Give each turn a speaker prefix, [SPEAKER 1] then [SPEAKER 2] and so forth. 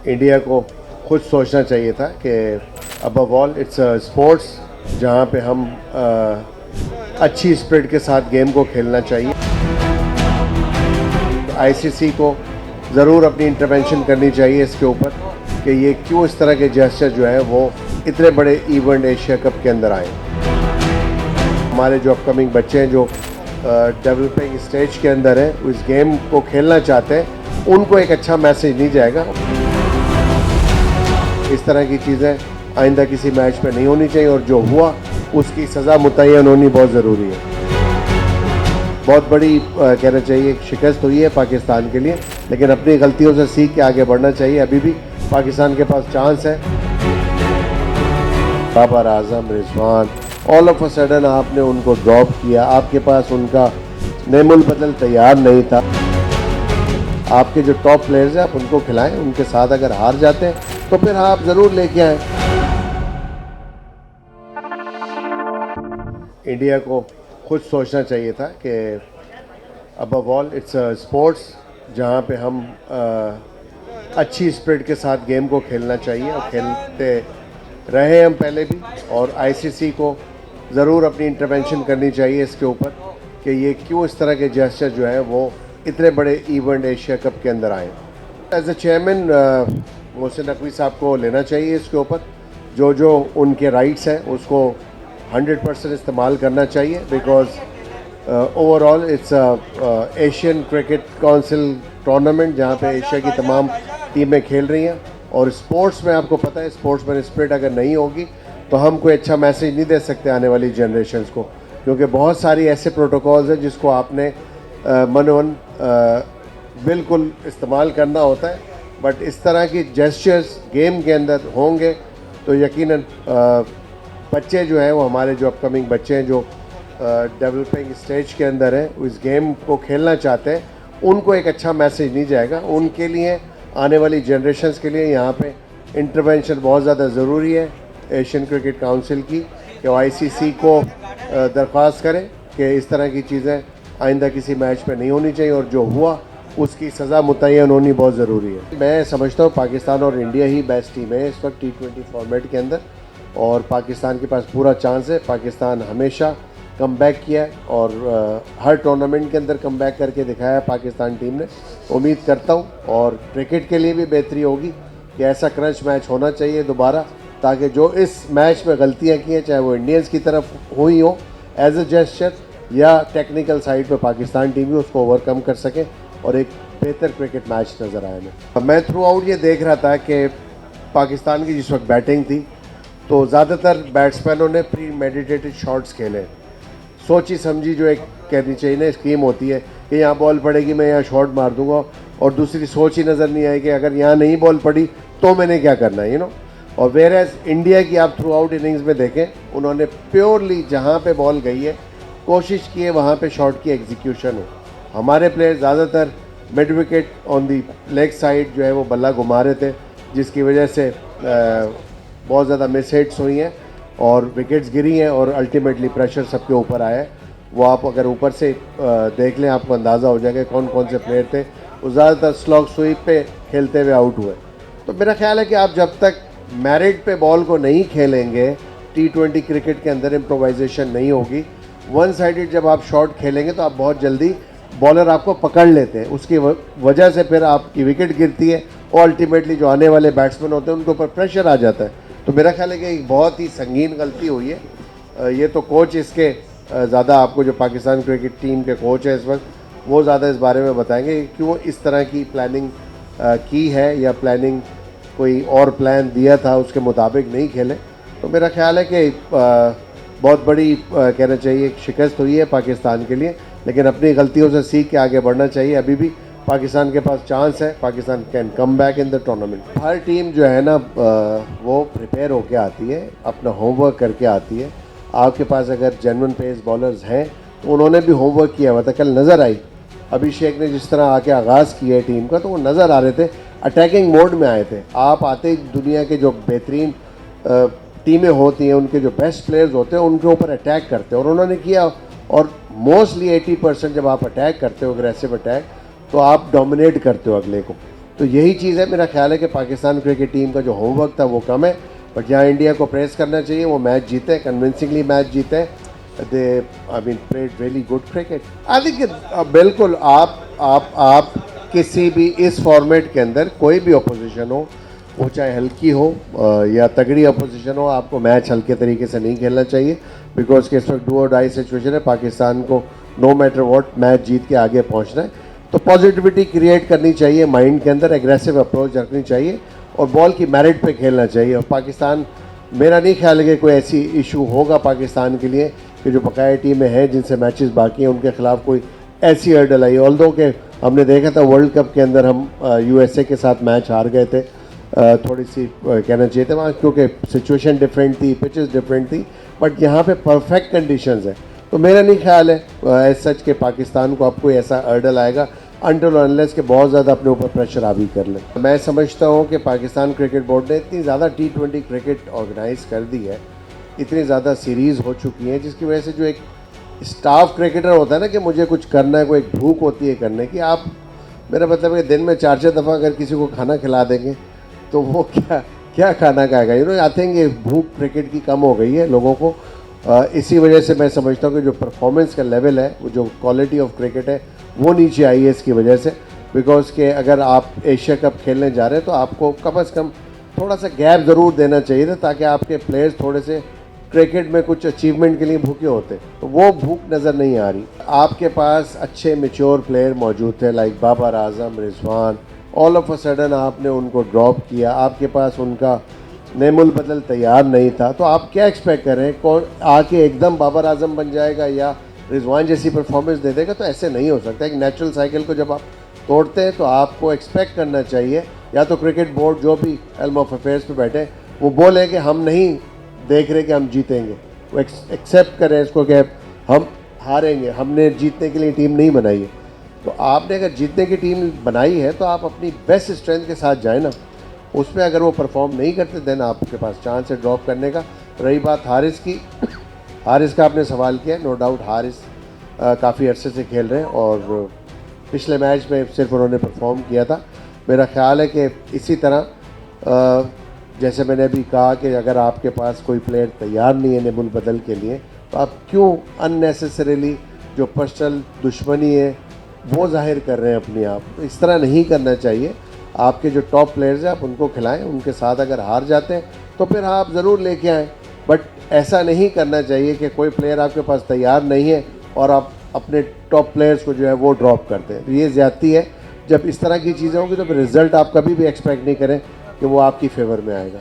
[SPEAKER 1] India को खुद सोचना चाहिए था कि above all it's a sports जहाँ पे हम अच्छी स्पिरिट के साथ गेम को खेलना चाहिए। आईसीसी को ज़रूर अपनी इंटरवेंशन करनी चाहिए इसके ऊपर कि ये क्यों इस तरह के जेस्चर जो है वो इतने बड़े इवेंट एशिया कप के अंदर आए। हमारे जो अपकमिंग बच्चे हैं जो डेवलपिंग स्टेज के अंदर हैं, उस गेम को खेलना चाहते हैं, उनको एक अच्छा मैसेज नहीं जाएगा। इस तरह की चीज़ें आइंदा किसी मैच में नहीं होनी चाहिए और जो हुआ उसकी सज़ा मुतय्यन होनी बहुत ज़रूरी है। बहुत बड़ी कहना चाहिए शिकस्त हुई है पाकिस्तान के लिए, लेकिन अपनी गलतियों से सीख के आगे बढ़ना चाहिए। अभी भी पाकिस्तान के पास चांस है। Babar Azam, Rizwan, all of a sudden आपने उनको ड्रॉप किया, आपके पास उनका नेमुल बदल तैयार नहीं था। आपके जो टॉप प्लेयर्स हैं आप उनको खिलाएं, उनके साथ अगर हार जाते हैं तो फिर आप ज़रूर लेके आएँ। इंडिया को खुद सोचना चाहिए था कि above all it's a sports जहाँ पे हम अच्छी स्पिरिट के साथ गेम को खेलना चाहिए और खेलते रहे हम पहले भी। और आईसीसी को ज़रूर अपनी इंटरवेंशन करनी चाहिए इसके ऊपर कि ये क्यों इस तरह के जेस्चर जो है वो इतने बड़े इवेंट एशिया कप के अंदर आए। As a chairman Mohsin Naqvi साहब को लेना चाहिए इसके ऊपर, जो उनके राइट्स हैं उसको 100% इस्तेमाल करना चाहिए। Because overall it's Asian cricket council tournament जहाँ पे एशिया की तमाम टीमें खेल रही हैं। और स्पोर्ट्स में आपको पता है, स्पोर्ट्स में स्पिरिट अगर नहीं होगी तो हम कोई अच्छा मैसेज नहीं दे सकते आने वाली जनरेशन्स को, क्योंकि बहुत सारी ऐसे प्रोटोकॉल्स हैं जिसको आपने मनोन बिल्कुल इस्तेमाल करना होता है। बट इस तरह की जेस्चर्स गेम के अंदर होंगे तो यकीनन बच्चे जो हैं वो हमारे जो अपकमिंग बच्चे हैं जो डेवलपिंग स्टेज के अंदर हैं, उस गेम को खेलना चाहते हैं, उनको एक अच्छा मैसेज नहीं जाएगा। उनके लिए, आने वाली जनरेशन्स के लिए यहाँ पे इंटरवेंशन बहुत ज़्यादा ज़रूरी है एशियन क्रिकेट काउंसिल की, कि आईसीसी को दरख्वास्त करें कि इस तरह की चीज़ें आइंदा किसी मैच में नहीं होनी चाहिए और जो हुआ उसकी सज़ा मुतय्यन होनी बहुत ज़रूरी है। मैं समझता हूँ पाकिस्तान और इंडिया ही बेस्ट टीम है इस वक्त T20 फॉर्मेट के अंदर, और पाकिस्तान के पास पूरा चांस है। पाकिस्तान हमेशा कम बैक किया है और हर टूर्नामेंट के अंदर कम बैक करके दिखाया है पाकिस्तान टीम ने। उम्मीद करता हूँ और क्रिकेट के लिए भी बेहतरी होगी कि ऐसा क्रंच मैच होना चाहिए दोबारा, ताकि जो इस मैच में गलतियाँ की हैं, चाहे वो इंडियंस की तरफ हुई हो एज अ जेस्चर या टेक्निकल साइड पे पाकिस्तान टीम भी उसको ओवरकम कर सके और एक बेहतर क्रिकेट मैच नज़र आया। मैं थ्रू आउट ये देख रहा था कि पाकिस्तान की जिस वक्त बैटिंग थी तो ज़्यादातर बैट्समैनों ने प्री मेडिटेटेड शॉट्स खेले। सोची समझी जो एक कहनी चाहिए ना स्कीम होती है कि यहाँ बॉल पड़ेगी मैं यहाँ शॉट मार दूंगा, और दूसरी सोच ही नज़र नहीं आई कि अगर यहाँ नहीं बॉल पड़ी तो मैंने क्या करना है, और वेयर एज इंडिया की आप थ्रू आउट इनिंग्स में देखें, उन्होंने प्योरली जहाँ पे बॉल गई है कोशिश की है वहाँ पे शॉट की एग्जीक्यूशन हो। हमारे प्लेयर ज़्यादातर mid wicket on the leg side जो है वो बल्ला घुमा रहे थे, जिसकी वजह से बहुत ज़्यादा मिस हिट्स हुई हैं और विकेट्स गिरी हैं और अल्टीमेटली प्रेशर सबके ऊपर आया है। वो आप अगर ऊपर से देख लें आपको अंदाज़ा हो जाएगा कौन कौन से प्लेयर थे। वो ज़्यादातर स्लॉग स्वीप पे खेलते हुए आउट हुए। तो मेरा ख्याल है कि आप जब तक मैरिट पे बॉल को नहीं खेलेंगे, T20 क्रिकेट के अंदर इम्प्रोवाइजेशन नहीं होगी, वन साइडेड जब आप शॉट खेलेंगे तो आप बहुत जल्दी बॉलर आपको पकड़ लेते हैं, उसकी वजह से फिर आपकी विकेट गिरती है और अल्टीमेटली जो आने वाले बैट्समैन होते हैं उनके ऊपर प्रेशर आ जाता है। तो मेरा ख्याल है कि एक बहुत ही संगीन गलती हुई है। ये तो कोच इसके ज़्यादा, आपको जो पाकिस्तान क्रिकेट टीम के कोच हैं इस वक्त, वो ज़्यादा इस बारे में बताएंगे क्यों इस तरह की प्लानिंग की है या प्लानिंग कोई और प्लान दिया था उसके मुताबिक नहीं खेले। तो मेरा ख्याल है कि बहुत बड़ी कहना चाहिए शिकस्त हुई है पाकिस्तान के लिए, लेकिन अपनी गलतियों से सीख के आगे बढ़ना चाहिए। अभी भी पाकिस्तान के पास चांस है, Pakistan can come back in the tournament. Her team जो है ना वो प्रिपेयर होके आती है, अपना होमवर्क करके आती है। आपके पास अगर जेन्युइन पेस बॉलर्स हैं तो उन्होंने भी होमवर्क किया हुआ था। कल नज़र आई अभिषेक ने जिस तरह आके आगाज़ किया है टीम का, तो वो नज़र आ रहे थे, अटैकिंग मोड में आए थे। आप आते ही दुनिया के जो बेहतरीन टीमें होती हैं, उनके जो बेस्ट प्लेयर्स होते हैं, उनके ऊपर अटैक करते हैं और उन्होंने किया। और मोस्टली 80% जब आप अटैक करते हो, अग्रेसिव अटैक, तो आप डोमिनेट करते हो अगले को। तो यही चीज़ है, मेरा ख्याल है कि पाकिस्तान क्रिकेट टीम का जो होमवर्क था वो कम है, बट यहाँ इंडिया को प्रेस करना चाहिए, वो मैच जीते, कन्विंसिंगली मैच जीते। They I mean played really good cricket. I think बिल्कुल आप किसी भी इस फॉर्मेट के अंदर कोई भी अपोजिशन हो, वो चाहे हल्की हो या तगड़ी अपोजिशन हो, आपको मैच हल्के तरीके से नहीं खेलना चाहिए, बिकॉज कि इस वक्त डू और डाई सिचुएशन है। पाकिस्तान को नो मैटर व्हाट मैच जीत के आगे पहुंचना है, तो पॉजिटिविटी क्रिएट करनी चाहिए माइंड के अंदर, एग्रेसिव अप्रोच रखनी चाहिए और बॉल की मेरिट पे खेलना चाहिए। और पाकिस्तान, मेरा नहीं ख्याल है कि कोई ऐसी इशू होगा पाकिस्तान के लिए कि जो बकाया टीमें हैं जिनसे मैचेस बाकी हैं उनके खिलाफ कोई ऐसी हर्डल आई। ऑल्दो के हमने देखा था वर्ल्ड कप के अंदर हम यूएसए के साथ मैच हार गए थे, थोड़ी सी कहना चाहिए था वहाँ, क्योंकि सिचुएशन डिफरेंट थी, पिचेस डिफरेंट थी, बट यहाँ पे परफेक्ट कंडीशंस है। तो मेरा नहीं ख्याल है एज सच के पाकिस्तान को अब कोई ऐसा हर्डल आएगा अनटिल अनलेस के बहुत ज़्यादा अपने ऊपर प्रेशर हावी कर ले। मैं समझता हूँ कि पाकिस्तान क्रिकेट बोर्ड ने इतनी ज़्यादा T20 क्रिकेट ऑर्गेनाइज कर दी है, इतनी ज़्यादा सीरीज़ हो चुकी हैं, जिसकी वजह से जो एक स्टाफ क्रिकेटर होता है ना कि मुझे कुछ करना है, कोई एक भूख होती है करने की। आप, मेरा मतलब है कि दिन में 4-4 दफ़ा अगर किसी को खाना खिला देंगे तो वो क्या क्या खाना खाएगा। आई थिंक भूख क्रिकेट की कम हो गई है लोगों को। इसी वजह से मैं समझता हूँ कि जो परफॉर्मेंस का लेवल है, वो जो क्वालिटी ऑफ क्रिकेट है, वो नीचे आई है इसकी वजह से। बिकॉज के अगर आप एशिया कप खेलने जा रहे हैं तो आपको कम अज़ कम थोड़ा सा गैप ज़रूर देना चाहिए था, ताकि आपके प्लेयर्स थोड़े से क्रिकेट में कुछ अचीवमेंट के लिए भूखे होते, तो वो भूख नज़र नहीं आ रही। आपके पास अच्छे मेच्योर प्लेयर मौजूद थे like Babar Azam, Rizwan, all of a sudden आपने उनको ड्रॉप किया, आपके पास उनका नेमुल बदल तैयार नहीं था, तो आप क्या एक्सपेक्ट कर रहे हैं, कौन आके एकदम बाबर आजम बन जाएगा या रिजवान जैसी परफॉर्मेंस दे देगा? तो ऐसे नहीं हो सकता। एक नेचुरल साइकिल को जब आप तोड़ते हैं तो आपको एक्सपेक्ट करना चाहिए, या तो क्रिकेट बोर्ड जो भी हेल्म ऑफ अफेयर्स पे बैठे वो बोले कि हम नहीं देख रहे कि हम जीतेंगे, वो एक्सेप्ट करें इसको कि हम हारेंगे, हमने जीतने के लिए टीम नहीं बनाई है। तो आपने अगर जीतने की टीम बनाई है तो आप अपनी बेस्ट स्ट्रेंथ के साथ जाए ना, उसमें अगर वो परफॉर्म नहीं करते देन आपके पास चांस है ड्रॉप करने का। रही बात हारिस की, हारिस का आपने सवाल किया, नो डाउट हारिस काफ़ी अरसे से खेल रहे हैं और पिछले मैच में सिर्फ उन्होंने परफॉर्म किया था। मेरा ख्याल है कि इसी तरह जैसे मैंने अभी कहा कि अगर आपके पास कोई प्लेयर तैयार नहीं है नेमुल बदल के लिए, तो आप क्यों अननेसेसरीली जो पर्सनल दुश्मनी है वो जाहिर कर रहे हैं अपनी आप? तो इस तरह नहीं करना चाहिए। आपके जो टॉप प्लेयर्स हैं आप उनको खिलाएं, उनके साथ अगर हार जाते हैं तो फिर आप ज़रूर लेके आएँ, बट ऐसा नहीं करना चाहिए कि कोई प्लेयर आपके पास तैयार नहीं है और आप अपने टॉप प्लेयर्स को जो है वो ड्रॉप करते हैं। तो ये ज़्यादती है। जब इस तरह की चीज़ें होंगी तो फिर रिज़ल्ट आप कभी भी एक्सपेक्ट नहीं करें कि वो आपकी फेवर में आएगा।